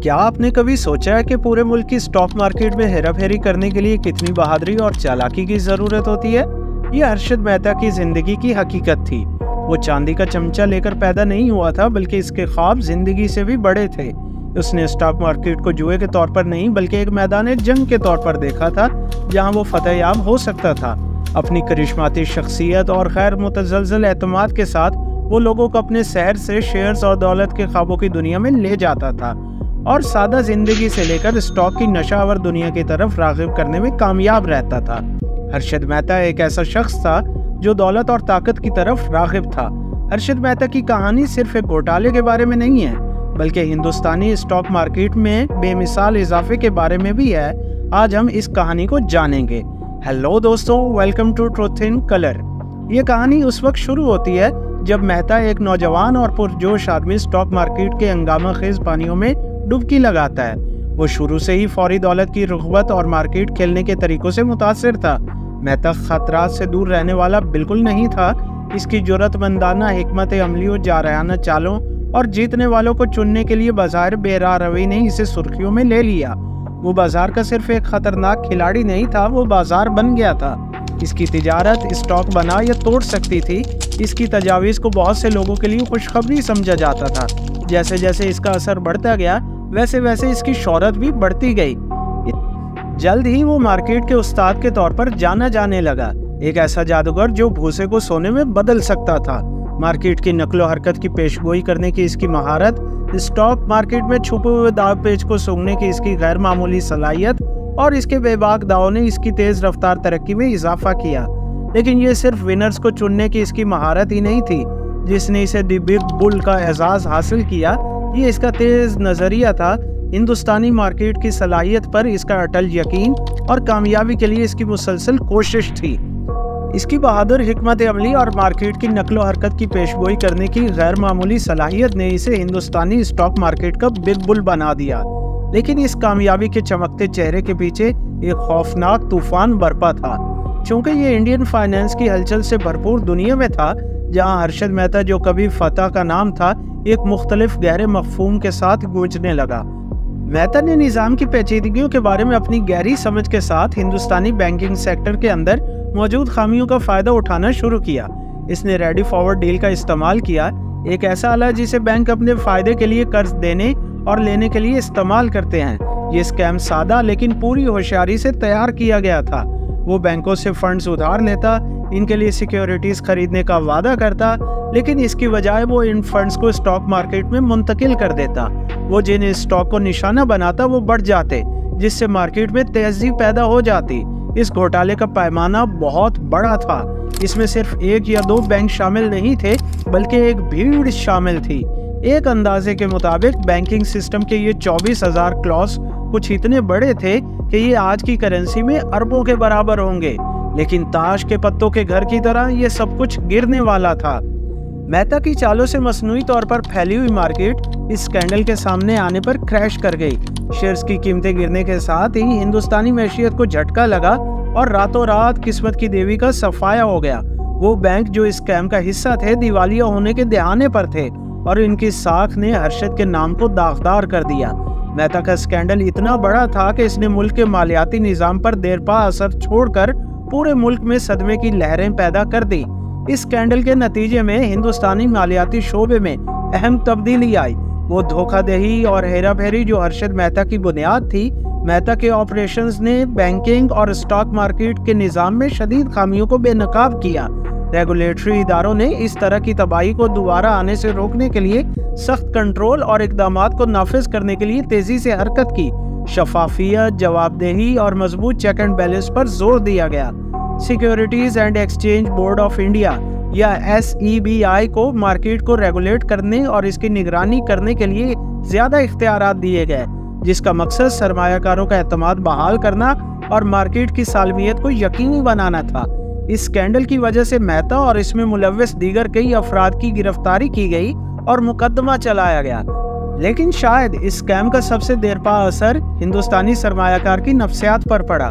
क्या आपने कभी सोचा है कि पूरे मुल्क की स्टॉक मार्केट में हेराफेरी करने के लिए कितनी बहादुरी और चालाकी की जरूरत होती है? ये हर्षद मेहता की जिंदगी की हकीकत थी। वो चांदी का चमचा लेकर पैदा नहीं हुआ था, बल्कि इसके ख्वाब जिंदगी से भी बड़े थे। उसने स्टॉक मार्केट को जुए के तौर पर नहीं, बल्कि एक मैदान जंग के तौर पर देखा था, जहां वो फतेहयाब हो सकता था। अपनी करिश्माती शख्सियत और गैर मुतज़लज़ल एतमाद के साथ वो लोगों को अपने शहर से शेयर्स और दौलत के ख्वाबों की दुनिया में ले जाता था और सादा जिंदगी से लेकर स्टॉक की नशावर दुनिया की तरफ राग़िब करने में कामयाब रहता था। हर्षद मेहता एक ऐसा शख्स था जो दौलत और ताकत की तरफ राग़िब था। हर्षद मेहता की कहानी सिर्फ एक घोटाले के बारे में नहीं है, बल्कि हिंदुस्तानी स्टॉक मार्केट में बेमिसाल इजाफे के बारे में भी है। आज हम इस कहानी को जानेंगे। हेलो दोस्तों, welcome to Truth in Colour. ये कहानी उस वक्त शुरू होती है जब मेहता एक नौजवान और पुरजोश आदमी स्टॉक मार्केट के हंगामा खेज पानियों में डुबकी लगाता है। वो शुरू से ही फौरी दौलत की रुग़बत और मार्केट खेलने के तरीकों से मुतासिर था। मेहता खतरात से दूर रहने वाला बिल्कुल नहीं था। इसकी जुर्रतमंदाना हिकमत अमली और जारहाना चालों और जीतने वालों को चुनने के लिए बाजार बेराह रवि ने इसे सुर्खियों में ले लिया। वो बाजार का सिर्फ एक खतरनाक खिलाड़ी नहीं था, वो बाजार बन गया था। इसकी तिजारत स्टॉक बना या तोड़ सकती थी। इसकी तजावीज़ को बहुत से लोगों के लिए खुशखबरी समझा जाता था। जैसे जैसे इसका असर बढ़ता गया, वैसे वैसे इसकी शोहरत भी बढ़ती गई। जल्द ही वो मार्केट के उस्ताद के तौर पर जाना जाने लगा, एक ऐसा जादूगर जो भूसे को सोने में बदल सकता था। मार्केट की नकलो हरकत की पेशगोई करने की इसकी महारत, स्टॉक मार्केट में छुपे हुए दाव पेच को सूंघने की इसकी गैर मामूली सलाहियत और इसके बेबाक दावों ने इसकी तेज रफ्तार तरक्की में इजाफा किया। लेकिन ये सिर्फ विनर्स को चुनने की इसकी महारत ही नहीं थी जिसने इसे द बिग बुल का एजाज हासिल किया। ये इसका तेज नजरिया था, हिंदुस्तानी मार्केट की सलाहियत पर इसका अटल यकीन और कामयाबी के लिए इसकी मुसलसल कोशिश थी। इसकी बहादुर हिकमत अमली और मार्केट की नकलो हरकत की पेशगोई करने की गैर मामूली सलाहियत ने इसे हिंदुस्तानी स्टॉक मार्केट का बिग बुल बना दिया। लेकिन इस कामयाबी के चमकते चेहरे के पीछे एक खौफनाक तूफान बरपा था। चूंकि ये इंडियन फाइनेंस की हलचल से भरपूर दुनिया में था, जहां हर्षद मेहता जो कभी फतह का नाम था, एक मुख्तलिफ गहरे मफहूम के साथ गूंजने लगा। मेहता ने निज़ाम की पेचीदगियों के बारे में अपनी गहरी समझ के साथ हिंदुस्तानी बैंकिंग सेक्टर के अंदर मौजूद खामियों का फ़ायदा उठाना शुरू किया। इसने रेडी फॉरवर्ड डील का इस्तेमाल किया, एक ऐसा आला जिसे बैंक अपने फ़ायदे के लिए कर्ज देने और लेने के लिए इस्तेमाल करते हैं। ये स्कैम सादा लेकिन पूरी होशियारी से तैयार किया गया था। वो बैंकों से फंड्स उधार लेता, इनके लिए सिक्योरिटीज़ खरीदने का वादा करता, लेकिन इसकी बजाय वो इन फंड्स को स्टॉक मार्केट में मुंतकिल कर देता। वो जिन स्टॉक को निशाना बनाता वो बढ़ जाते, जिससे मार्केट में तेजी पैदा हो जाती। इस घोटाले का पैमाना बहुत बड़ा था। इसमें सिर्फ एक या दो बैंक शामिल नहीं थे, बल्कि एक भीड़ शामिल थी। एक अंदाजे के मुताबिक बैंकिंग सिस्टम के ये 24,000 क्लॉज कुछ इतने बड़े थे कि ये आज की करेंसी में अरबों के बराबर होंगे। लेकिन ताश के पत्तों के घर की तरह ये सब कुछ गिरने वाला था। मेहता की चालों से मसनूई तौर पर फैली हुई मार्केट इस स्कैंडल के सामने आने पर क्रैश कर गई। शेयर्स की कीमतें गिरने के साथ ही हिंदुस्तानी मैशियत को झटका लगा और रातों रात किस्मत की देवी का सफाया हो गया। वो बैंक जो इस स्कैम का हिस्सा थे, दिवालिया होने के दहाने पर थे और इनकी साख ने हर्षद के नाम को दागदार कर दिया। मेहता का स्कैंडल इतना बड़ा था कि इसने मुल्क के मालियाती निज़ाम पर देरपा असर छोड़कर पूरे मुल्क में सदमे की लहरें पैदा कर दी। इस स्कैंडल के नतीजे में हिंदुस्तानी मालियाती शोबे में अहम तब्दीली आई। वो धोखाधड़ी और हेराफेरी जो हर्षद मेहता की बुनियाद थी, मेहता के ऑपरेशंस ने बैंकिंग और स्टॉक मार्केट के निज़ाम में शदीद खामियों को बेनकाब किया। रेगुलेटरी इदारों ने इस तरह की तबाही को दोबारा आने से रोकने के लिए सख्त कंट्रोल और इकदामात को नाफिज करने के लिए तेजी से हरकत की। शफाफियत, जवाबदेही और मजबूत चेक एंड बैलेंस पर जोर दिया गया। Securities and exchange board of India या SEBI को मार्केट को रेगुलेट करने और इसकी निगरानी करने के लिए ज्यादा इख्तियारात दिए गए, जिसका मकसद सरमायाकारों का एतमाद बहाल करना और मार्केट की सालमियत को यकीनी बनाना था। इस स्कैंडल की वजह से मेहता और इसमें मुलव्वस दीगर कई अफराद की गिरफ्तारी की गई और मुकदमा चलाया गया। लेकिन शायद इस स्कैम का सबसे देरपा असर हिंदुस्तानी सरमायाकार की नफ्सियात पर पड़ा।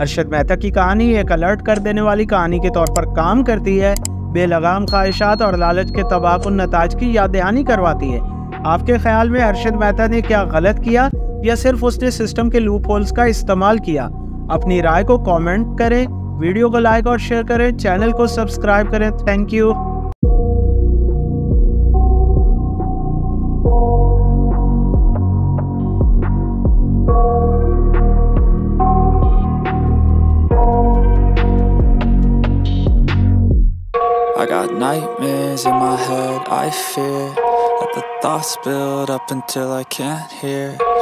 हर्षद मेहता की कहानी एक अलर्ट कर देने वाली कहानी के तौर पर काम करती है, बेलगाम ख्वाहिशात और लालच के तबाहकुन नताज की याद दहानी करवाती है। आपके ख्याल में हर्षद मेहता ने क्या गलत किया या सिर्फ उसने सिस्टम के लूप होल्स का इस्तेमाल किया? अपनी राय को कमेंट करें, वीडियो को लाइक और शेयर करें, चैनल को सब्सक्राइब करें। Thank you. I got nightmares in my head, I fear that the thoughts build up until I can't hear